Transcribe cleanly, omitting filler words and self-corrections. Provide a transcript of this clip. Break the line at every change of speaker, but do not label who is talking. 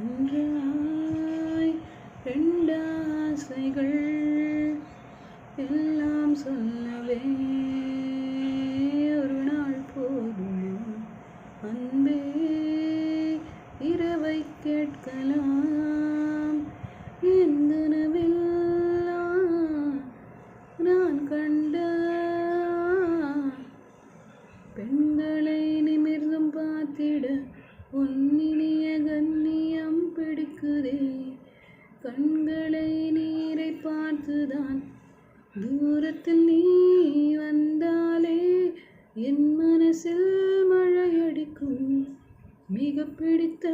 ஒன்றாய் ரெண்டாசைகள் எல்லாம் சொல்லவே ஒரு நாள் போதுமா அன்பே இரவை கேட்கலாம் என் கனவெல்லாம் நான் கண்ட பெண்களை நிமிர்ந்தும் பார்த்திட உன்னினிய கண்ணியம் பிடிக்குதே கண்களை நீரை பார்த்துதான் தூரத்தில் நீ வந்தாலே என் மனசில் மழையடிக்கும் மிக பிடித்த